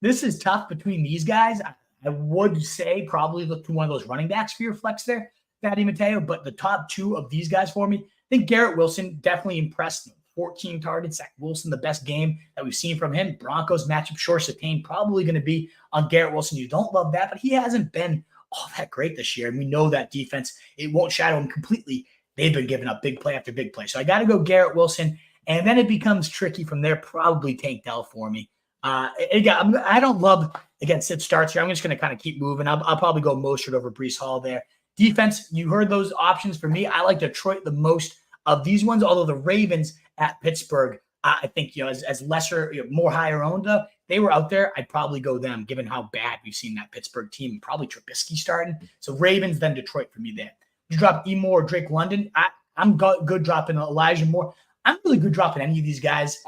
This is tough between these guys. I would say probably look to one of those running backs for your flex there, Fatty Mateo, but the top 2 of these guys for me, I think Garrett Wilson definitely impressed me. 14 targets. Zach Wilson, the best game that we've seen from him. Broncos matchup sure Satane probably going to be on Garrett Wilson. You don't love that, but he hasn't been all that great this year. And we know that defense, it won't shadow him completely. They've been giving up big play after big play. So I got to go Garrett Wilson. And then it becomes tricky from there. Probably Tank Dell for me. Again, I don't love, again, sit starts here. I'm just going to kind of keep moving. I'll probably go Mostert over Breece Hall there. Defense, you heard those options for me. I like Detroit the most of these ones, although the Ravens at Pittsburgh, I think, as lesser, more higher owned, they were out there. I'd probably go them, given how bad we've seen that Pittsburgh team. Probably Trubisky starting. So Ravens, then Detroit for me there. You drop E. Moore or Drake London. I'm good dropping Elijah Moore. I'm really good dropping any of these guys,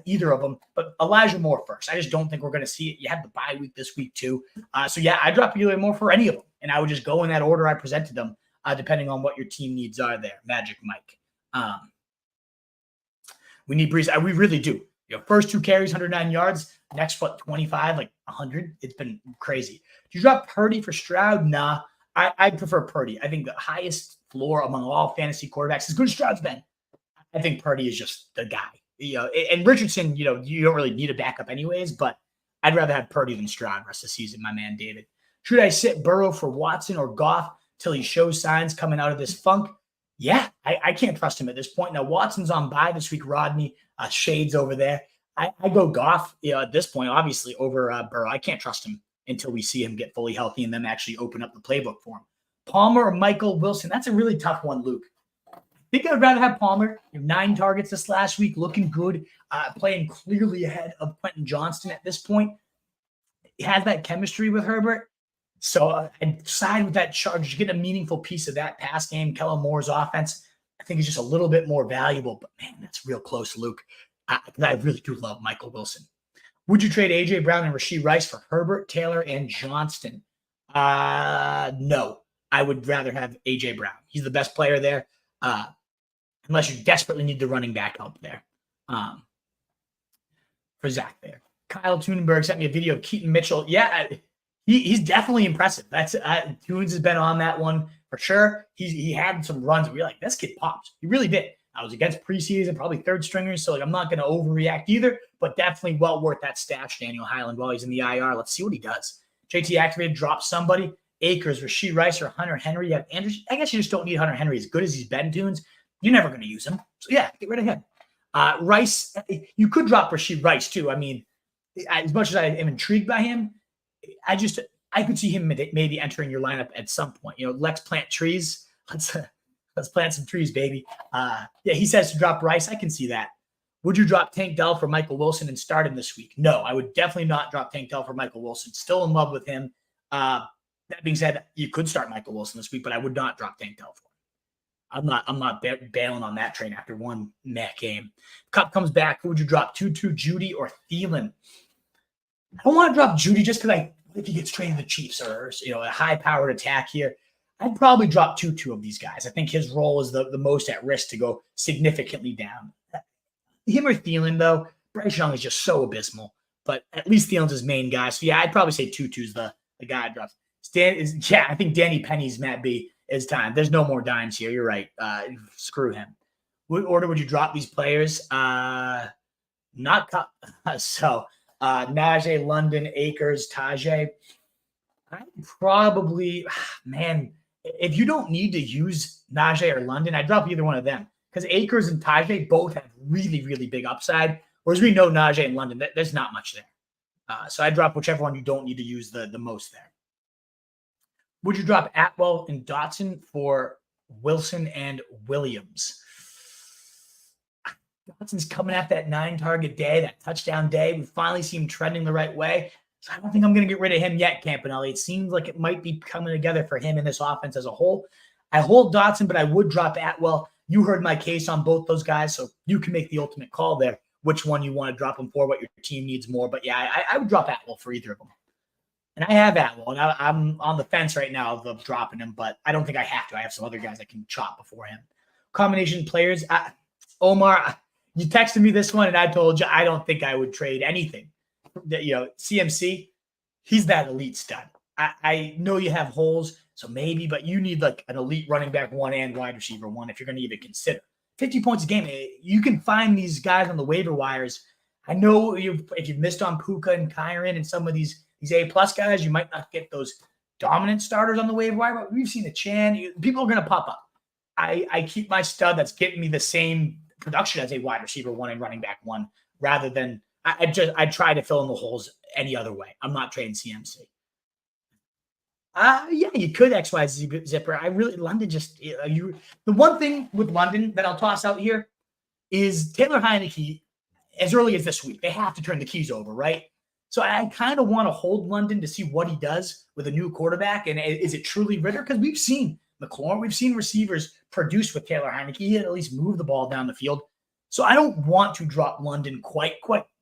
either of them, but Elijah Moore first. I just don't think we're going to see it. You have the bye week this week too. So yeah, I drop Elijah Moore for any of them, and I would just go in that order I presented them, depending on what your team needs are there. Magic Mike. We need Brees. We really do. First 2 carries, 109 yards. Next, 25, like 100. It's been crazy. Do you drop Purdy for Stroud? Nah. I prefer Purdy. I think the highest floor among all fantasy quarterbacks, as good as Stroud's been, I think Purdy is just the guy. And Richardson, you don't really need a backup anyways, but I'd rather have Purdy than Stroud rest of the season, my man David. Should I sit Burrow for Watson or Goff till he shows signs coming out of this funk? Yeah, I can't trust him at this point. Now, Watson's on bye this week, Rodney. Shades over there. I go Goff, at this point, obviously, over Burrow. I can't trust him until we see him get fully healthy and them actually open up the playbook for him. Palmer or Michael Wilson? That's a really tough one, Luke. I think I'd rather have Palmer. 9 targets this last week, looking good, playing clearly ahead of Quentin Johnston at this point. He has that chemistry with Herbert. So I'd side with that charge. You get a meaningful piece of that pass game. Kellen Moore's offense, I think, is just a little bit more valuable. But, man, that's real close, Luke. I really do love Michael Wilson. Would you trade A.J. Brown and Rashee Rice for Herbert, Taylor, and Johnston? No. I would rather have A.J. Brown. He's the best player there, unless you desperately need the running back help there for Zach there. Kyle Tunenberg sent me a video of Keaton Mitchell. Yeah, he's definitely impressive. That's Tunes has been on that one for sure. He had some runs. We were like, this kid pops. He really did. I was against preseason, probably third stringers, so I'm not going to overreact either, but definitely well worth that stash, Daniel Highland, while he's in the IR. Let's see what he does. JT activated, drop somebody. Akers, Rashee Rice, or Hunter Henry. You have Andrews. I guess you just don't need Hunter Henry as good as he's been, Tunes. You're never going to use him. So, yeah, get rid of him. Rice, you could drop Rashee Rice, too. I mean, as much as I am intrigued by him, I could see him maybe entering your lineup at some point. Let's plant trees. Let's plant some trees, baby. Yeah, he says to drop Rice. I can see that. Would you drop Tank Dell for Michael Wilson and start him this week? No, I would definitely not drop Tank Dell for Michael Wilson. Still in love with him. That being said, you could start Michael Wilson this week, but I would not drop Tank Dell for him. I'm not bailing on that train after one meh game. Cup comes back. Who would you drop? Tutu, Judy, or Thielen? I don't want to drop Judy just because if he gets traded to the Chiefs or a high-powered attack here. I'd probably drop two of these guys. I think his role is the most at risk to go significantly down. Him or Thielen, though, Bryce Young is just so abysmal. But at least Thielen's his main guy. So, yeah, I'd probably say Tutu's the guy I drop. I think Danny Penny's Matt B is time. There's no more dimes here. You're right. Screw him. What order would you drop these players? Not Cup. So, Najee, London, Akers, Tajay. I probably, man, if you don't need to use Najee or London, I'd drop either one of them because Akers and Tajay both have really, really big upside. Whereas we know Najee and London, there's not much there. So I'd drop whichever one you don't need to use the most there. Would you drop Atwell and Dotson for Wilson and Williams? Dotson's coming at that 9-target day, that touchdown day. We finally see him trending the right way. So I don't think I'm going to get rid of him yet, Campanelli. It seems like it might be coming together for him in this offense as a whole. I hold Dotson, but I would drop Atwell. You heard my case on both those guys, so you can make the ultimate call there, which one you want to drop them for, what your team needs more. But, yeah, I would drop Atwell for either of them. And I have Atwell, and I'm on the fence right now of dropping him, but I don't think I have to. I have some other guys I can chop before him. Combination players. Omar, you texted me this one, and I told you I don't think I would trade anything. CMC, he's that elite stud. I know you have holes, so maybe, but you need like an elite running back 1 and wide receiver 1 if you're going to even consider. 50 points a game. You can find these guys on the waiver wires. I know if you've missed on Puka and Kyron and some of these A-plus guys, you might not get those dominant starters on the waiver wire, but we've seen a Chan. People are going to pop up. I keep my stud that's getting me the same production as a wide receiver 1 and running back 1 rather than I try to fill in the holes any other way. I'm not trading CMC. Yeah, you could XY Zipper. London just the one thing with London that I'll toss out here is Taylor Heineke. As early as this week, they have to turn the keys over, right? So I kind of want to hold London to see what he does with a new quarterback, and is it truly Ritter? Because we've seen McLaurin, we've seen receivers produce with Taylor Heineke. He had at least move the ball down the field. So I don't want to drop London quite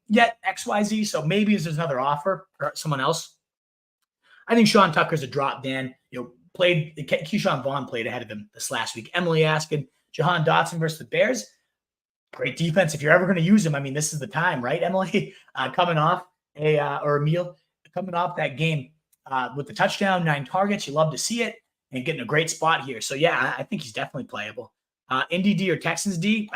yet, XYZ. So maybe there's another offer or someone else. I think Sean Tucker's a drop, Dan. Keyshawn Vaughn played ahead of him this last week. Emily asking, Jahan Dotson versus the Bears. Great defense. If you're ever going to use him, I mean, this is the time, right, Emily? Coming off Emil, coming off that game with the touchdown, 9 targets. You love to see it and getting a great spot here. So, yeah, I think he's definitely playable. Indy D or Texans D,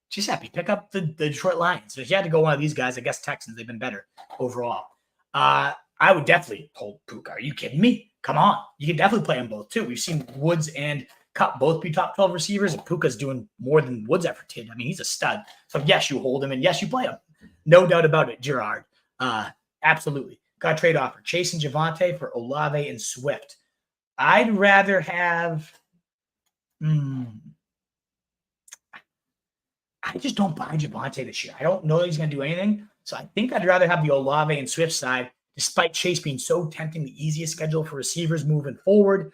just happy. Pick up the Detroit Lions. If you had to go one of these guys, I guess Texans, they've been better overall. I would definitely hold Puka. Are you kidding me? Come on. You can definitely play them both, too. We've seen Woods and Cup both be top 12 receivers, and Puka's doing more than Woods ever did. I mean, he's a stud. So, yes, you hold him, and yes, you play him. No doubt about it, Gerard. Absolutely. Got a trade offer. Chase and Javonte for Olave and Swift. I'd rather have I just don't buy Javonte this year. I don't know that he's going to do anything. So I think I'd rather have the Olave and Swift side, despite Chase being so tempting, the easiest schedule for receivers moving forward.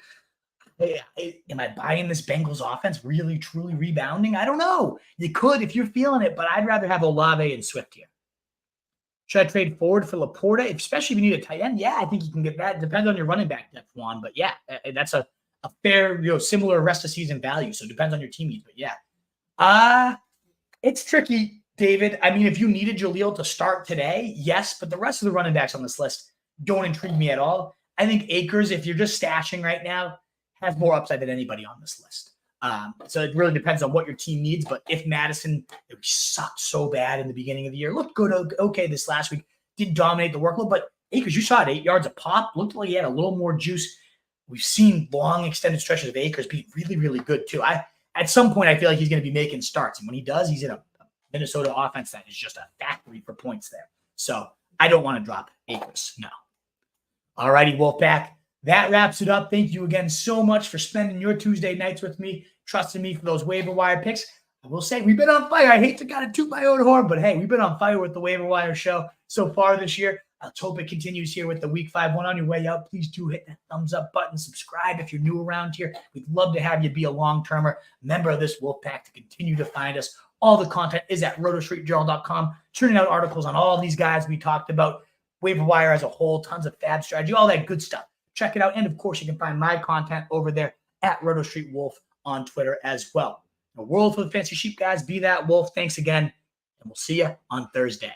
Am I buying this Bengals offense really, truly rebounding? I don't know. You could if you're feeling it, but I'd rather have Olave and Swift here. Should I trade forward for Laporta, especially if you need a tight end? Yeah, I think you can get that. Depends on your running back depth, Juan. But yeah, that's a fair, similar rest of season value. So it depends on your team needs. But yeah, it's tricky, David. I mean, if you needed Jaleel to start today, yes. But the rest of the running backs on this list don't intrigue me at all. I think Akers, if you're just stashing right now, has more upside than anybody on this list. So it really depends on what your team needs. But if Madison sucked so bad in the beginning of the year, looked good, okay, this last week, did dominate the workload. But Akers, you saw it, 8 yards a pop. Looked like he had a little more juice. We've seen long extended stretches of Akers be really, really good too. At some point, I feel like he's going to be making starts. And when he does, he's in a Minnesota offense that is just a factory for points there. So I don't want to drop Akers, no. All righty, Wolfpack. That wraps it up. Thank you again so much for spending your Tuesday nights with me, trusting me for those waiver wire picks. I will say we've been on fire. I hate to kind of toot my own horn, but hey, we've been on fire with the waiver wire show so far this year. Let's hope it continues here with the Week 5 one. On your way out, please do hit that thumbs up button. Subscribe if you're new around here. We'd love to have you be a long-termer member of this Wolfpack to continue to find us. All the content is at rotostreetjournal.com, churning out articles on all these guys we talked about, waiver wire as a whole, tons of FAAB strategy, all that good stuff. Check it out. And, of course, you can find my content over there at RotoStreetWolf on Twitter as well. A world full of fancy sheep, guys. Be that wolf. Thanks again, and we'll see you on Thursday.